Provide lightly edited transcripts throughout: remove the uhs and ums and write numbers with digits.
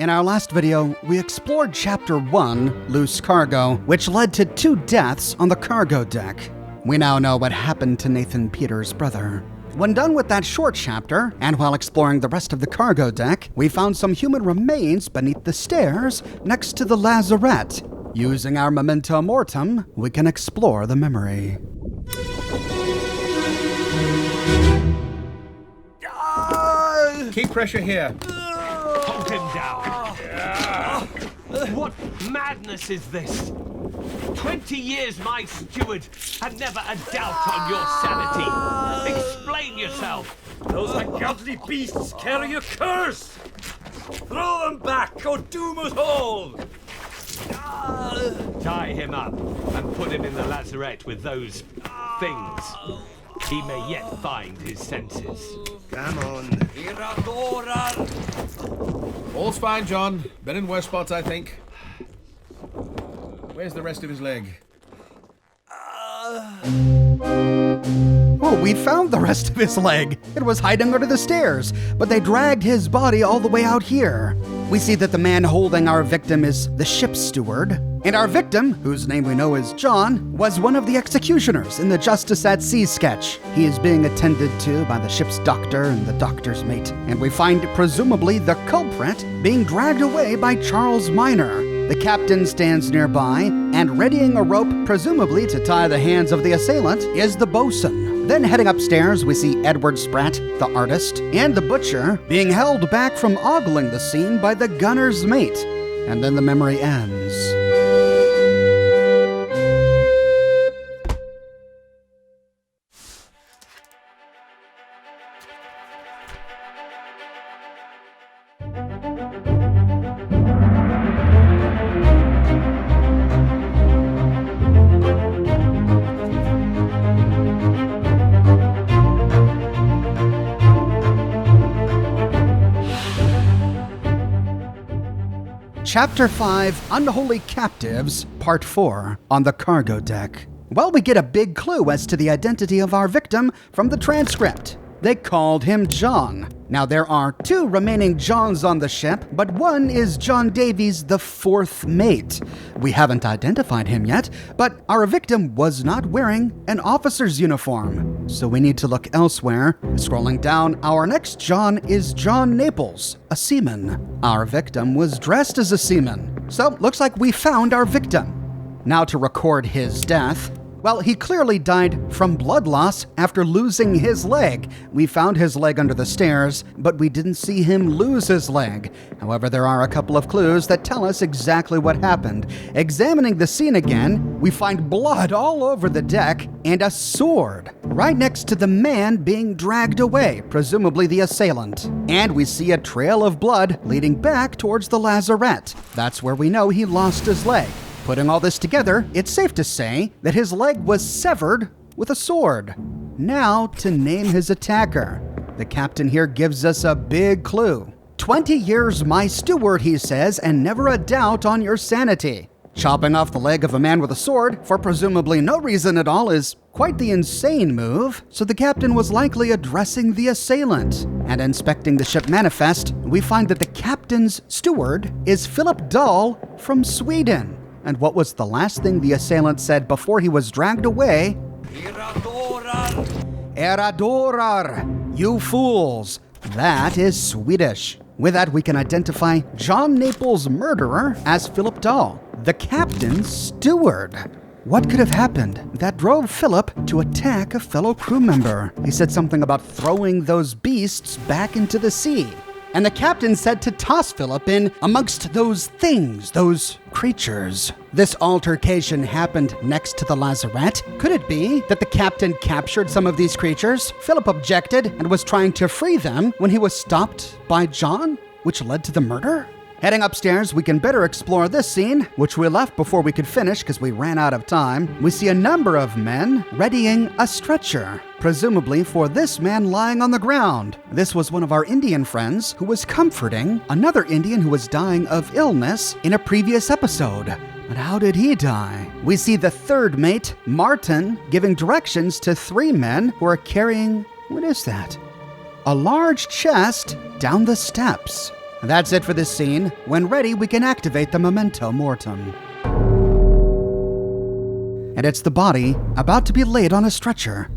In our last video, we explored Chapter 1, Loose Cargo, which led to 2 deaths on the cargo deck. We now know what happened to Nathan Peters' brother. When done with that short chapter, and while exploring the rest of the cargo deck, we found some human remains beneath the stairs next to the lazarette. Using our memento mortem, we can explore the memory. Keep pressure here. Hold him down. What madness is this? 20 years my steward, and never a doubt on your sanity. Explain yourself. Those ungodly beasts carry a curse. Throw them back or doom us all. Tie him up and put him in the lazarette with those things. He may yet find his senses. Come on. All's fine, John. Been in worse spots, I think. Where's the rest of his leg? Oh, we found the rest of his leg. It was hiding under the stairs, but they dragged his body all the way out here. We see that the man holding our victim is the ship's steward, and our victim, whose name we know is John, was one of the executioners in the Justice at Sea sketch. He is being attended to by the ship's doctor and the doctor's mate, and we find presumably the culprit being dragged away by Charles Minor. The captain stands nearby, and readying a rope, presumably to tie the hands of the assailant, is the bosun. Then heading upstairs, we see Edward Spratt, the artist, and the butcher being held back from ogling the scene by the gunner's mate. And then the memory ends. Chapter 5, Unholy Captives, Part 4, on the cargo deck. Well, we get a big clue as to the identity of our victim from the transcript. They called him John. Now, there are 2 remaining Johns on the ship, but one is John Davies, the 4th mate. We haven't identified him yet, but our victim was not wearing an officer's uniform, so we need to look elsewhere. Scrolling down, our next John is John Naples, a seaman. Our victim was dressed as a seaman, so looks like we found our victim. Now to record his death. Well, he clearly died from blood loss after losing his leg. We found his leg under the stairs, but we didn't see him lose his leg. However, there are a couple of clues that tell us exactly what happened. Examining the scene again, we find blood all over the deck and a sword right next to the man being dragged away, presumably the assailant. And we see a trail of blood leading back towards the lazarette. That's where we know he lost his leg. Putting all this together, it's safe to say that his leg was severed with a sword. Now to name his attacker. The captain here gives us a big clue. 20 years my steward, he says, and never a doubt on your sanity. Chopping off the leg of a man with a sword for presumably no reason at all is quite the insane move, so the captain was likely addressing the assailant. And inspecting the ship manifest, we find that the captain's steward is Philip Dahl from Sweden. And what was the last thing the assailant said before he was dragged away? Eradorar, you fools. That is Swedish. With that, we can identify John Naples' murderer as Philip Dahl, the captain's steward. What could have happened that drove Philip to attack a fellow crew member? He said something about throwing those beasts back into the sea. And the captain said to toss Philip in amongst those things, those creatures. This altercation happened next to the lazarette. Could it be that the captain captured some of these creatures? Philip objected and was trying to free them when he was stopped by John, which led to the murder? Heading upstairs, we can better explore this scene, which we left before we could finish because we ran out of time. We see a number of men readying a stretcher, presumably for this man lying on the ground. This was one of our Indian friends who was comforting another Indian who was dying of illness in a previous episode. But how did he die? We see the 3rd mate, Martin, giving directions to 3 men who are carrying, what is that? A large chest down the steps. That's it for this scene. When ready, we can activate the memento mortem. And it's the body about to be laid on a stretcher.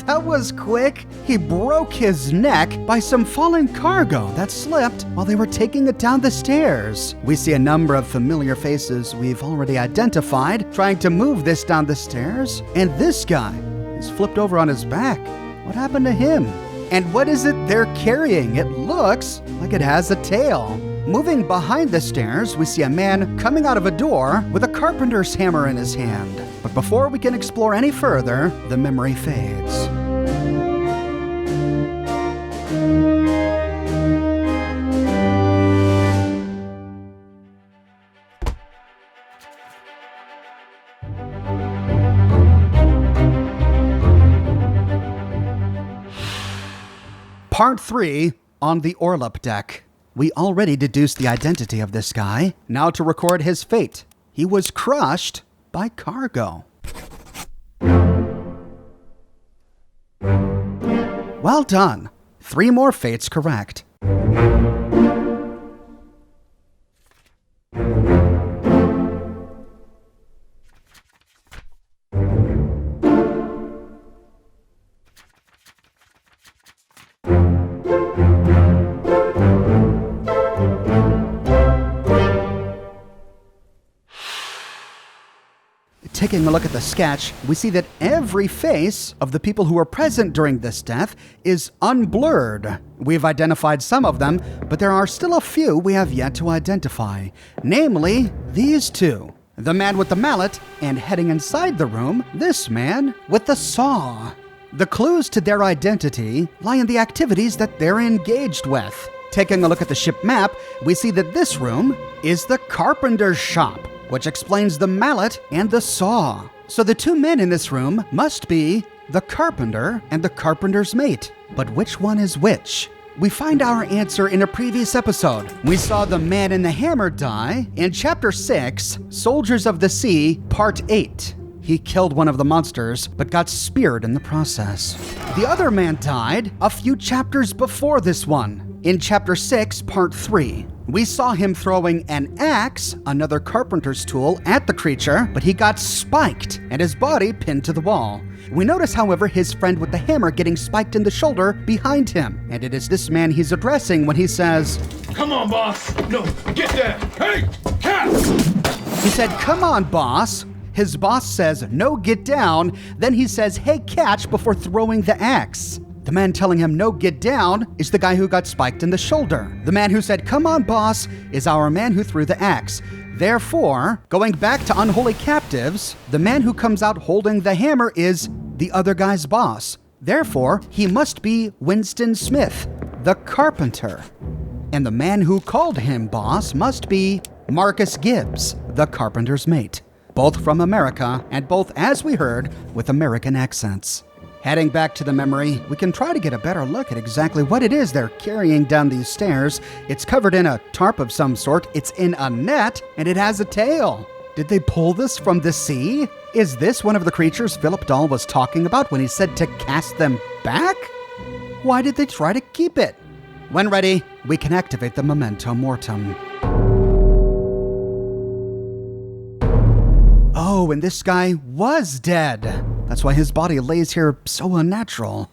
That was quick. He broke his neck by some falling cargo that slipped while they were taking it down the stairs. We see a number of familiar faces we've already identified trying to move this down the stairs, and this guy is flipped over on his back. What happened to him? And what is it they're carrying? It looks like it has a tail. Moving behind the stairs, we see a man coming out of a door with a carpenter's hammer in his hand. But before we can explore any further, the memory fades. Part 3 on the Orlup deck. We already deduced the identity of this guy. Now to record his fate. He was crushed by cargo. Well done. 3 more fates correct. Taking a look at the sketch, we see that every face of the people who were present during this death is unblurred. We've identified some of them, but there are still a few we have yet to identify. Namely, these two. The man with the mallet, and heading inside the room, this man with the saw. The clues to their identity lie in the activities that they're engaged with. Taking a look at the ship map, we see that this room is the carpenter's shop, which explains the mallet and the saw. So the 2 men in this room must be the carpenter and the carpenter's mate. But which one is which? We find our answer in a previous episode. We saw the man in the hammer die in Chapter 6, Soldiers of the Sea, Part 8. He killed one of the monsters, but got speared in the process. The other man died a few chapters before this one, in Chapter 6, Part 3. We saw him throwing an axe, another carpenter's tool, at the creature, but he got spiked and his body pinned to the wall. We notice, however, his friend with the hammer getting spiked in the shoulder behind him, and it is this man he's addressing when he says, Come on, boss. No, get there. Hey, cat! He said, "Come on, boss." His boss says, "No, get down." Then he says, "Hey, catch," before throwing the axe. The man telling him no, get down is the guy who got spiked in the shoulder. The man who said, "Come on, boss," is our man who threw the axe. Therefore, going back to Unholy Captives, the man who comes out holding the hammer is the other guy's boss. Therefore, he must be Winston Smith, the carpenter. And the man who called him boss must be Marcus Gibbs, the carpenter's mate. Both from America, and both, as we heard, with American accents. Heading back to the memory, we can try to get a better look at exactly what it is they're carrying down these stairs. It's covered in a tarp of some sort, it's in a net, and it has a tail. Did they pull this from the sea? Is this one of the creatures Philip Dahl was talking about when he said to cast them back? Why did they try to keep it? When ready, we can activate the memento mortem. Oh, and this guy was dead. That's why his body lays here so unnatural.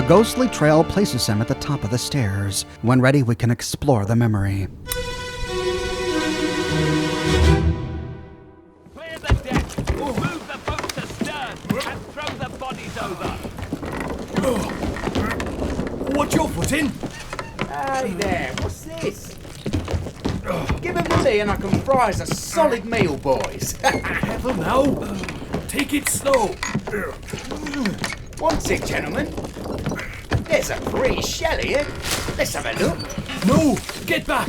ghostly trail places him at the top of the stairs. When ready, we can explore the memory. Clear the deck, move the boats astern, and throw the bodies over. What's your footing? Hey there, what's this? Give them to me and I can fry us a solid meal, boys. Careful now. Take it slow. What's it, gentlemen? There's a pretty shell here. Let's have a look. No, get back.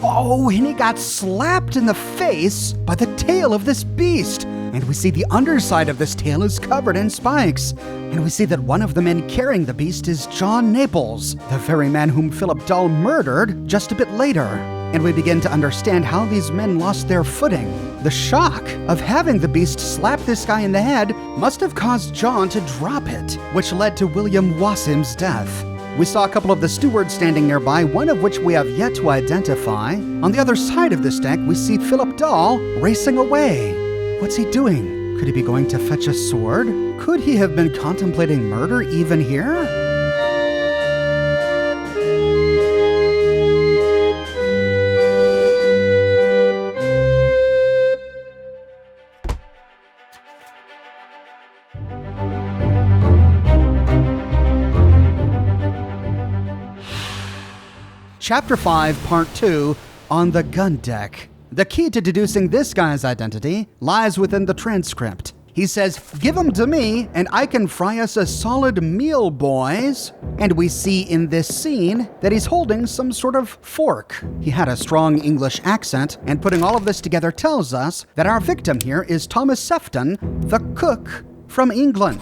Oh, and he got slapped in the face by the tail of this beast. And we see the underside of this tail is covered in spikes. And we see that one of the men carrying the beast is John Naples, the very man whom Philip Dull murdered just a bit later. And we begin to understand how these men lost their footing. The shock of having the beast slap this guy in the head must have caused John to drop it, which led to William Wassim's death. We saw a couple of the stewards standing nearby, one of which we have yet to identify. On the other side of this deck, we see Philip Dull racing away. What's he doing? Could he be going to fetch a sword? Could he have been contemplating murder even here? Chapter 5, Part 2, On the Gun Deck. The key to deducing this guy's identity lies within the transcript. He says, "Give 'em to me, and I can fry us a solid meal, boys." And we see in this scene that he's holding some sort of fork. He had a strong English accent, and putting all of this together tells us that our victim here is Thomas Sefton, the cook from England.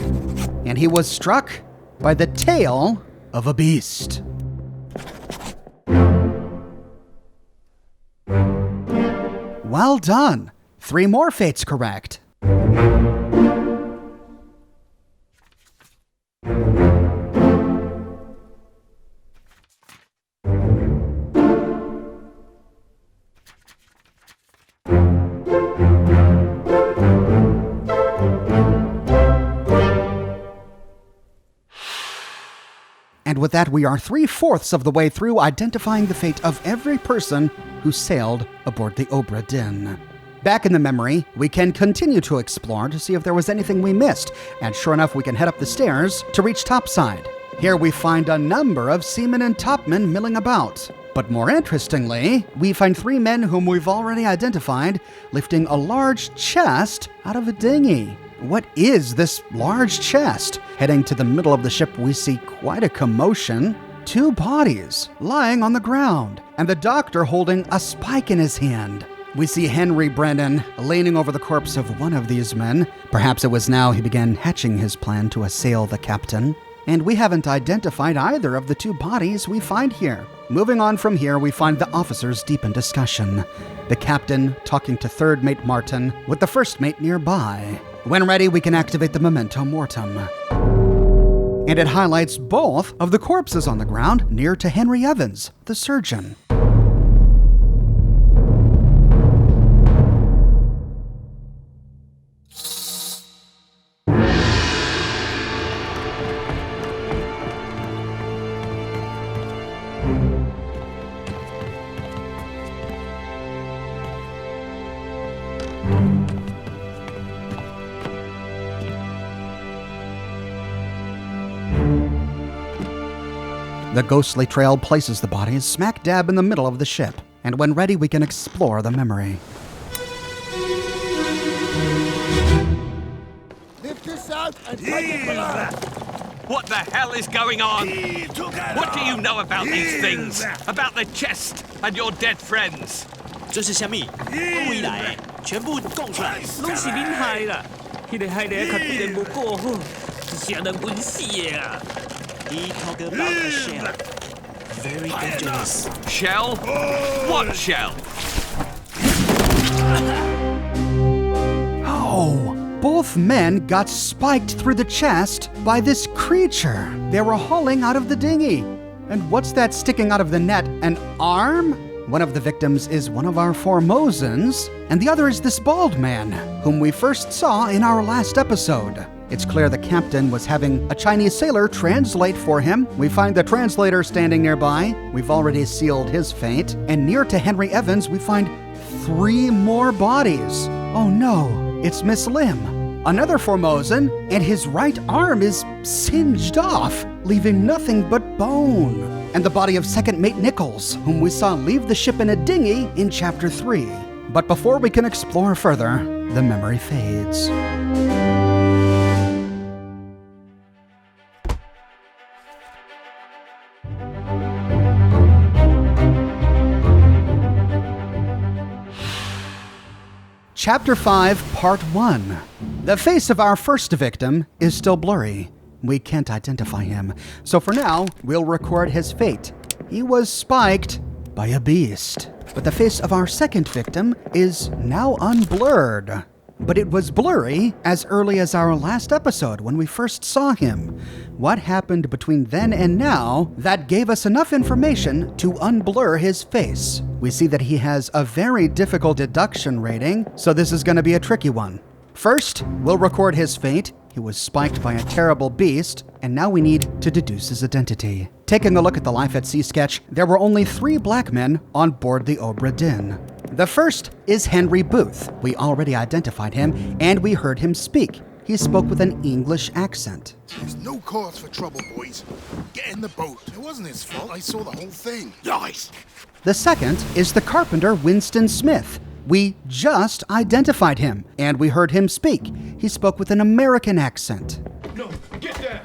And he was struck by the tail of a beast. Well done. 3 more fates correct. And with that, we are 3/4 of the way through identifying the fate of every person who sailed aboard the Obra Dinn. Back in the memory, we can continue to explore to see if there was anything we missed, and sure enough, we can head up the stairs to reach topside. Here we find a number of seamen and topmen milling about. But more interestingly, we find 3 men whom we've already identified lifting a large chest out of a dinghy. What is this large chest? Heading to the middle of the ship, we see quite a commotion. 2 bodies lying on the ground, and the doctor holding a spike in his hand. We see Henry Brennan leaning over the corpse of one of these men. Perhaps it was now he began hatching his plan to assail the captain. And we haven't identified either of the 2 bodies we find here. Moving on from here, we find the officers deep in discussion. The captain talking to 3rd Mate Martin with the 1st mate nearby. When ready, we can activate the Memento Mortem. And it highlights both of the corpses on the ground near to Henry Evans, the surgeon. The ghostly trail places the bodies smack dab in the middle of the ship, and when ready, we can explore the memory. Lift this out and take it below. What the hell is going on? What do you know about these things? About the chest and your dead friends? 这是虾米？回来，全部供出来！拢是恁害啦！迄个害得较对人无顾好，是人稳死的啊！ He talk about a shell. Very dangerous. Shell? What shell? Oh, both men got spiked through the chest by this creature they were hauling out of the dinghy. And what's that sticking out of the net? An arm? One of the victims is one of our Formosans, and the other is this bald man, whom we first saw in our last episode. It's clear the captain was having a Chinese sailor translate for him. We find the translator standing nearby. We've already sealed his fate. And near to Henry Evans, we find 3 more bodies. Oh no, it's Miss Lim. Another Formosan, and his right arm is singed off, leaving nothing but bone. And the body of Second Mate Nichols, whom we saw leave the ship in a dinghy in Chapter 3. But before we can explore further, the memory fades. Chapter 5, Part 1. The face of our first victim is still blurry. We can't identify him, so for now, we'll record his fate. He was spiked by a beast. But the face of our second victim is now unblurred. But it was blurry as early as our last episode when we first saw him. What happened between then and now that gave us enough information to unblur his face? We see that he has a very difficult deduction rating, so this is going to be a tricky one. First, we'll record his fate. He was spiked by a terrible beast, and now we need to deduce his identity. Taking a look at the Life at Sea sketch, there were only 3 black men on board the Obra Dinn. The first is Henry Booth. We already identified him, and we heard him speak. He spoke with an English accent. There's no cause for trouble, boys. Get in the boat. It wasn't his fault. I saw the whole thing. Nice. The second is the carpenter Winston Smith. We just identified him, and we heard him speak. He spoke with an American accent. No, get there!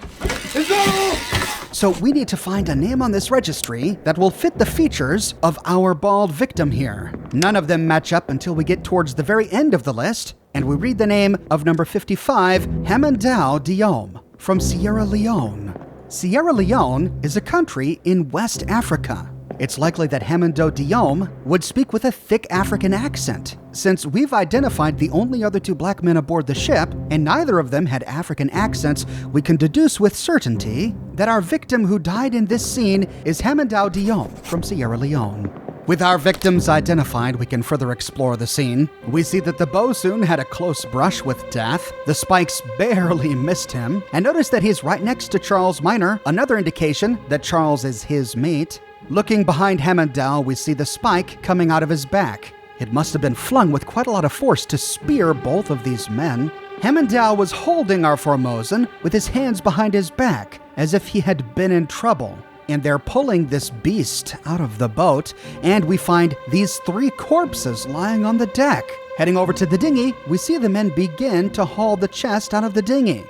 Is that all? So we need to find a name on this registry that will fit the features of our bald victim here. None of them match up until we get towards the very end of the list, and we read the name of number 55, Hamandao Diom, from Sierra Leone. Sierra Leone is a country in West Africa. It's likely that Hamandao Diom would speak with a thick African accent. Since we've identified the only other 2 black men aboard the ship, and neither of them had African accents, we can deduce with certainty that our victim who died in this scene is Hamandao Diom from Sierra Leone. With our victims identified, we can further explore the scene. We see that the bosun had a close brush with death. The spikes barely missed him. And notice that he's right next to Charles Minor, another indication that Charles is his mate. Looking behind Hamandao, we see the spike coming out of his back. It must have been flung with quite a lot of force to spear both of these men. Hamandao was holding our Formosan with his hands behind his back, as if he had been in trouble. And they're pulling this beast out of the boat, and we find these 3 corpses lying on the deck. Heading over to the dinghy, we see the men begin to haul the chest out of the dinghy.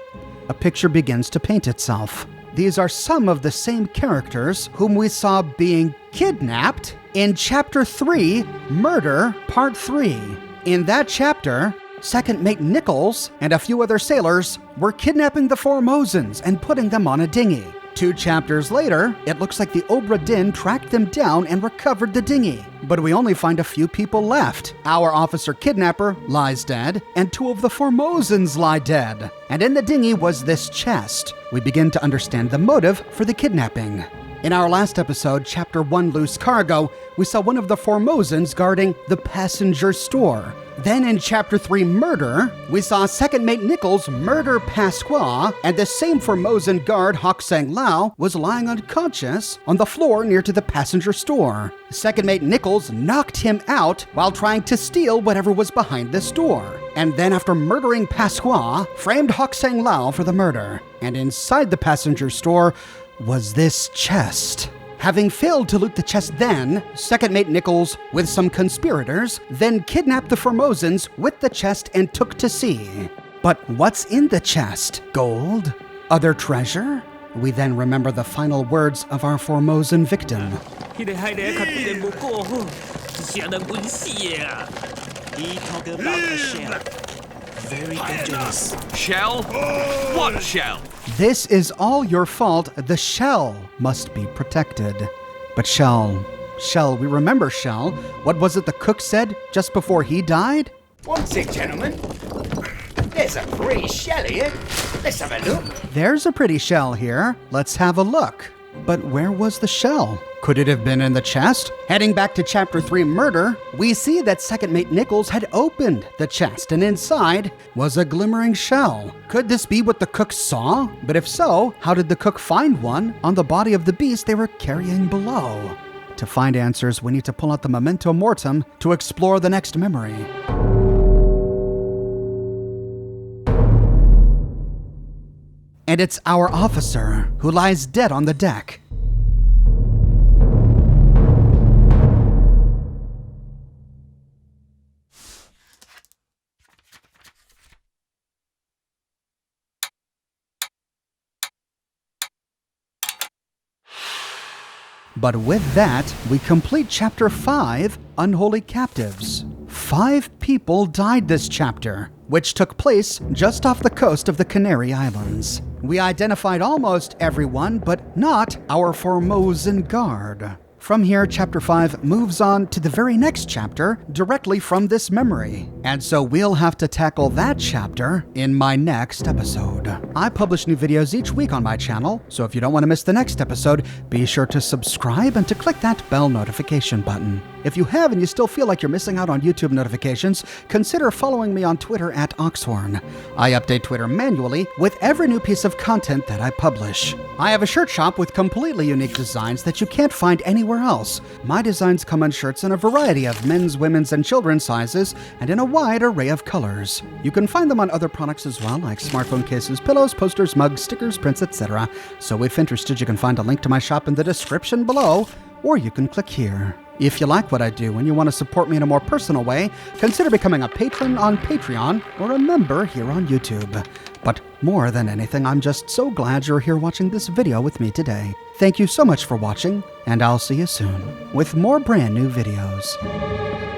A picture begins to paint itself. These are some of the same characters whom we saw being kidnapped in Chapter 3, Murder, Part 3. In that chapter, Second Mate Nichols and a few other sailors were kidnapping the Formosans and putting them on a dinghy. 2 chapters later, it looks like the Obra Dinn tracked them down and recovered the dinghy. But we only find a few people left. Our officer kidnapper lies dead, and 2 of the Formosans lie dead. And in the dinghy was this chest. We begin to understand the motive for the kidnapping. In our last episode, Chapter 1 Loose Cargo, we saw one of the Formosans guarding the passenger store. Then in Chapter 3 Murder, we saw Second Mate Nichols murder Pasqua, and the same Formosan guard, Hock Sang Lao, was lying unconscious on the floor near to the passenger store. Second Mate Nichols knocked him out while trying to steal whatever was behind the store. And then after murdering Pasqua, framed Hock Sang Lao for the murder. And inside the passenger store was this chest. Having failed to loot the chest then, Second Mate Nichols, with some conspirators, then kidnapped the Formosans with the chest and took to sea. But what's in the chest? Gold? Other treasure? We then remember the final words of our Formosan victim. He talk about a shell. Very dangerous. Shell? What shell? This is all your fault. The shell must be protected. But Shell, we remember Shell. What was it the cook said just before he died? Want it, gentlemen? There's a pretty shell here. Let's have a look. There's a pretty shell here. Let's have a look. But where was the shell? Could it have been in the chest? Heading back to Chapter 3 Murder, we see that Second Mate Nichols had opened the chest, and inside was a glimmering shell. Could this be what the cook saw? But if so, how did the cook find one on the body of the beast they were carrying below? To find answers, we need to pull out the memento mortem to explore the next memory. And it's our officer who lies dead on the deck. But with that, we complete Chapter 5, Unholy Captives. 5 people died this chapter, which took place just off the coast of the Canary Islands. We identified almost everyone, but not our Formosan guard. From here, Chapter 5 moves on to the very next chapter directly from this memory. And so we'll have to tackle that chapter in my next episode. I publish new videos each week on my channel, so if you don't want to miss the next episode, be sure to subscribe and to click that bell notification button. If you have and you still feel like you're missing out on YouTube notifications, consider following me on Twitter at Oxhorn. I update Twitter manually with every new piece of content that I publish. I have a shirt shop with completely unique designs that you can't find anywhere else. My designs come on shirts in a variety of men's, women's, and children's sizes, and in a wide array of colors. You can find them on other products as well, like smartphone cases, pillows, posters, mugs, stickers, prints, etc. So if interested, you can find a link to my shop in the description below, or you can click here. If you like what I do and you want to support me in a more personal way, consider becoming a patron on Patreon or a member here on YouTube. But more than anything, I'm just so glad you're here watching this video with me today. Thank you so much for watching, and I'll see you soon with more brand new videos.